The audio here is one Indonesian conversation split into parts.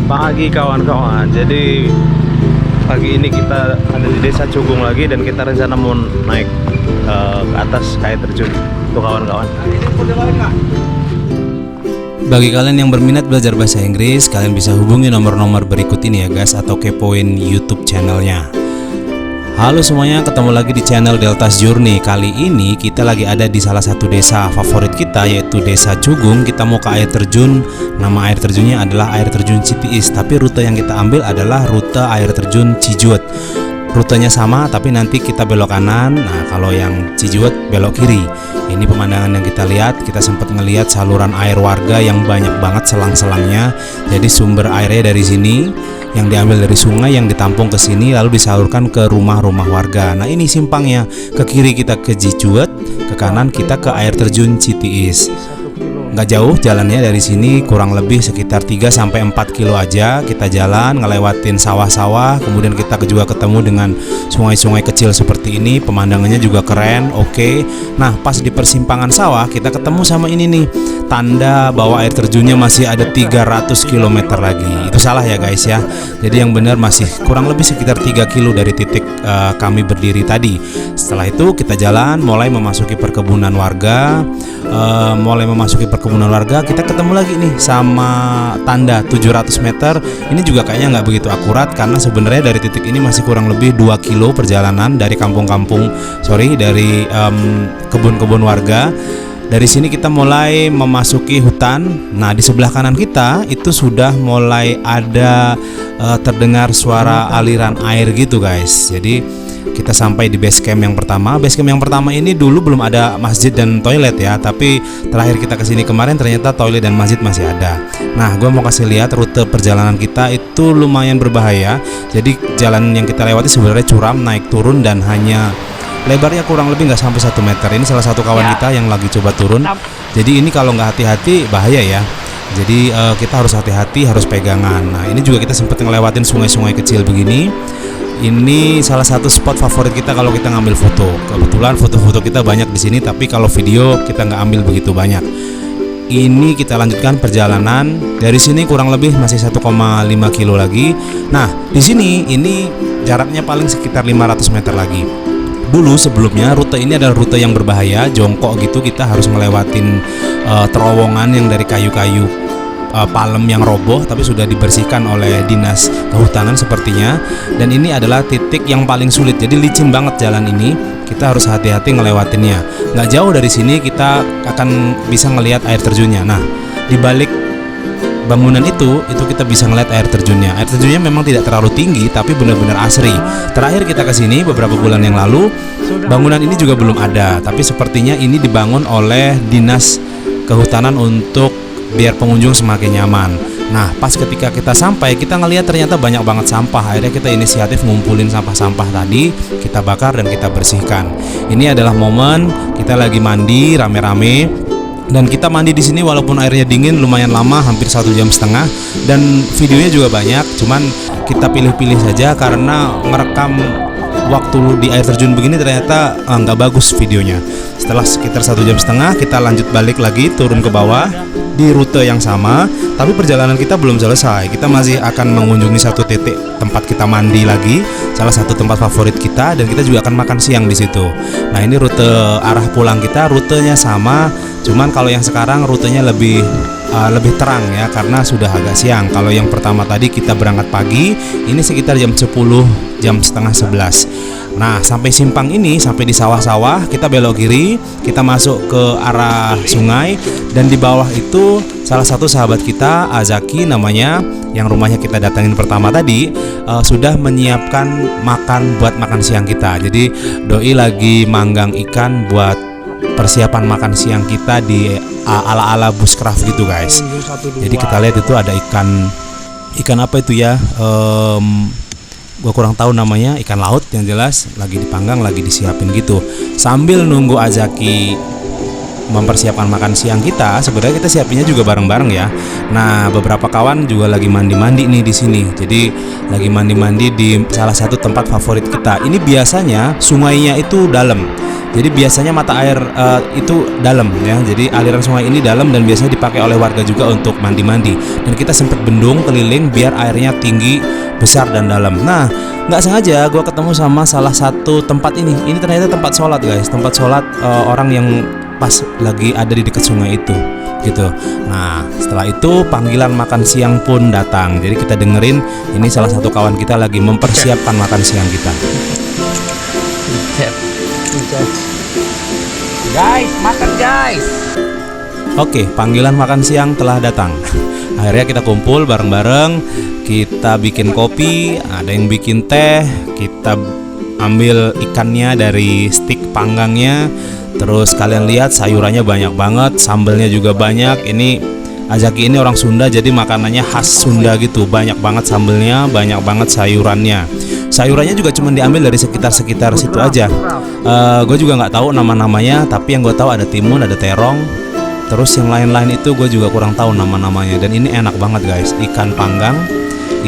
Pagi kawan-kawan. Jadi pagi ini kita ada di Desa Cugung lagi dan kita rencana mau naik ke atas ke air terjun tuh kawan-kawan. Bagi kalian yang berminat belajar bahasa Inggris, kalian bisa hubungi nomor-nomor berikut ini ya guys, atau kepoin YouTube channelnya. Halo semuanya, ketemu lagi di channel Deltas Journey. Kali ini kita lagi ada di salah satu desa favorit kita, yaitu Desa Cugung. Kita mau ke air terjun. Nama air terjunnya adalah air terjun Citiis, tapi rute yang kita ambil adalah rute air terjun Cijuet. Rutenya sama, tapi nanti kita belok kanan. Nah, kalau yang Cijuet belok kiri. Ini pemandangan yang kita lihat. Kita sempat ngelihat saluran air warga yang banyak banget selang-selangnya. Jadi sumber airnya dari sini, yang diambil dari sungai, yang ditampung ke sini lalu disalurkan ke rumah-rumah warga. Nah, ini simpangnya. Ke kiri kita ke Cijuet, ke kanan kita ke air terjun Citiis. Nggak jauh jalannya dari sini, kurang lebih sekitar 3-4 kilo aja. Kita jalan ngelewatin sawah-sawah, kemudian kita juga ketemu dengan sungai-sungai kecil seperti ini. Pemandangannya juga keren, oke. Nah, pas di persimpangan sawah kita ketemu sama ini nih, tanda bahwa air terjunnya masih ada 300 km lagi. Itu salah ya guys ya. Jadi yang benar masih kurang lebih sekitar 3 kilo dari titik kami berdiri tadi. Setelah itu kita jalan mulai memasuki perkebunan warga. Kita ketemu lagi nih sama tanda 700 meter. Ini juga kayaknya nggak begitu akurat, karena sebenarnya dari titik ini masih kurang lebih 2 kilo perjalanan dari dari kebun-kebun warga. Dari sini kita mulai memasuki hutan. Nah, di sebelah kanan kita itu sudah mulai ada terdengar suara aliran air gitu guys. Jadi kita sampai di base camp yang pertama. Base camp yang pertama ini dulu belum ada masjid dan toilet ya, tapi terakhir kita kesini kemarin ternyata toilet dan masjid masih ada. Nah, gue mau kasih lihat rute perjalanan kita itu lumayan berbahaya. Jadi jalan yang kita lewati sebenarnya curam, naik turun, dan hanya lebarnya kurang lebih nggak sampai 1 meter. Ini salah satu kawan kita yang lagi coba turun. Jadi ini kalau nggak hati-hati bahaya ya. Jadi kita harus hati-hati, harus pegangan. Nah, ini juga kita sempat ngelewatin sungai-sungai kecil begini. Ini salah satu spot favorit kita kalau kita ngambil foto. Kebetulan foto-foto kita banyak di sini, tapi kalau video kita nggak ambil begitu banyak. Ini kita lanjutkan perjalanan. Dari sini kurang lebih masih 1,5 kilo lagi. Nah, di sini ini jaraknya paling sekitar 500 meter lagi. Dulu sebelumnya rute ini adalah rute yang berbahaya, jongkok gitu. Kita harus ngelewatin terowongan yang dari kayu-kayu palem yang roboh, tapi sudah dibersihkan oleh dinas kehutanan sepertinya. Dan ini adalah titik yang paling sulit, jadi licin banget jalan ini. Kita harus hati-hati ngelewatinnya. Nggak jauh dari sini kita akan bisa ngelihat air terjunnya. Nah, di balik bangunan itu kita bisa ngeliat air terjunnya. Air terjunnya memang tidak terlalu tinggi, tapi benar-benar asri. Terakhir kita kesini beberapa bulan yang lalu, bangunan ini juga belum ada, tapi sepertinya ini dibangun oleh dinas kehutanan untuk biar pengunjung semakin nyaman. Nah, pas ketika kita sampai, kita ngelihat ternyata banyak banget sampah. Akhirnya kita inisiatif ngumpulin sampah-sampah tadi, kita bakar dan kita bersihkan. Ini adalah momen kita lagi mandi rame-rame. Dan kita mandi di sini walaupun airnya dingin lumayan lama, hampir 1,5 jam. Dan videonya juga banyak, cuman kita pilih-pilih saja karena merekam waktu di air terjun begini ternyata nggak bagus videonya. Setelah sekitar 1,5 jam kita lanjut balik lagi turun ke bawah di rute yang sama, tapi perjalanan kita belum selesai. Kita masih akan mengunjungi satu titik tempat kita mandi lagi, salah satu tempat favorit kita, dan kita juga akan makan siang di situ. Nah, ini rute arah pulang kita, rutenya sama, cuman kalau yang sekarang rutenya lebih terang ya, karena sudah agak siang. Kalau yang pertama tadi kita berangkat pagi, ini sekitar jam 10, jam setengah 11. Nah, sampai simpang ini, sampai di sawah-sawah, kita belok kiri, kita masuk ke arah sungai, dan di bawah itu salah satu sahabat kita, Azaki namanya, yang rumahnya kita datangin pertama tadi, sudah menyiapkan buat makan siang kita. Jadi doi lagi manggang ikan buat persiapan makan siang kita di ala-ala bushcraft gitu guys. Jadi kita lihat itu ada ikan apa itu ya, gue kurang tahu namanya, ikan laut yang jelas, lagi dipanggang, lagi disiapin gitu. Sambil nunggu Azaki mempersiapkan makan siang kita, sebenarnya kita siapinnya juga bareng-bareng ya. Nah, beberapa kawan juga lagi mandi-mandi nih di sini. Jadi lagi mandi-mandi di salah satu tempat favorit kita. Ini biasanya sungainya itu dalam. Jadi biasanya mata air itu dalam ya. Jadi aliran sungai ini dalam dan biasanya dipakai oleh warga juga untuk mandi-mandi. Dan kita sempat bendung keliling biar airnya tinggi, besar dan dalam. Nah, nggak sengaja gue ketemu sama salah satu tempat ini. Ini ternyata tempat sholat guys, tempat sholat orang yang pas lagi ada di dekat sungai itu gitu. Nah, setelah itu panggilan makan siang pun datang. Jadi kita dengerin ini salah satu kawan kita lagi mempersiapkan makan siang kita. Guys, makan guys. Oke, panggilan makan siang telah datang. Akhirnya kita kumpul bareng-bareng. Kita bikin kopi, ada yang bikin teh. Kita ambil ikannya dari stik panggangnya. Terus kalian lihat sayurannya banyak banget, sambelnya juga banyak. Ini Ajaki ini orang Sunda, jadi makanannya khas Sunda gitu. Banyak banget sambelnya, banyak banget sayurannya. Sayurannya juga cuma diambil dari sekitar situ aja. Gue juga nggak tahu nama-namanya, tapi yang gue tahu ada timun, ada terong. Terus yang lain-lain itu gue juga kurang tahu nama-namanya. Dan ini enak banget guys, ikan panggang,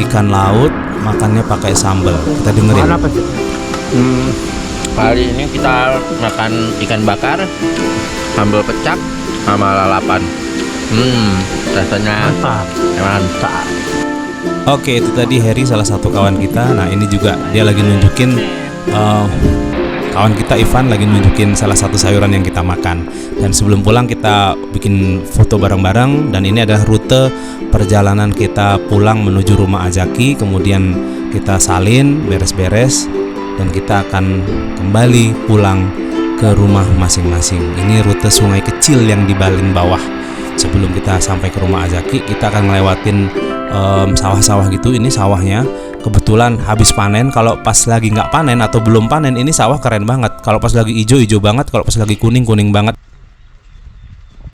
ikan laut, makannya pakai sambal. Kita dengerin. Kali ini kita makan ikan bakar, sambal pecak, sama lalapan. Rasanya mantap. Oke, itu tadi Harry salah satu kawan kita. Nah ini juga dia lagi nunjukin kawan kita Ivan lagi nunjukin salah satu sayuran yang kita makan. Dan sebelum pulang kita bikin foto bareng-bareng. Dan ini adalah rute perjalanan kita pulang menuju rumah Ajaki. Kemudian kita salin, beres-beres, dan kita akan kembali pulang ke rumah masing-masing. Ini rute sungai kecil yang di Balin bawah. Sebelum kita sampai ke rumah Ajaki, kita akan ngelewatin sawah-sawah gitu. Ini sawahnya kebetulan habis panen. Kalau pas lagi nggak panen atau belum panen, ini sawah keren banget. Kalau pas lagi hijau banget, kalau pas lagi kuning banget.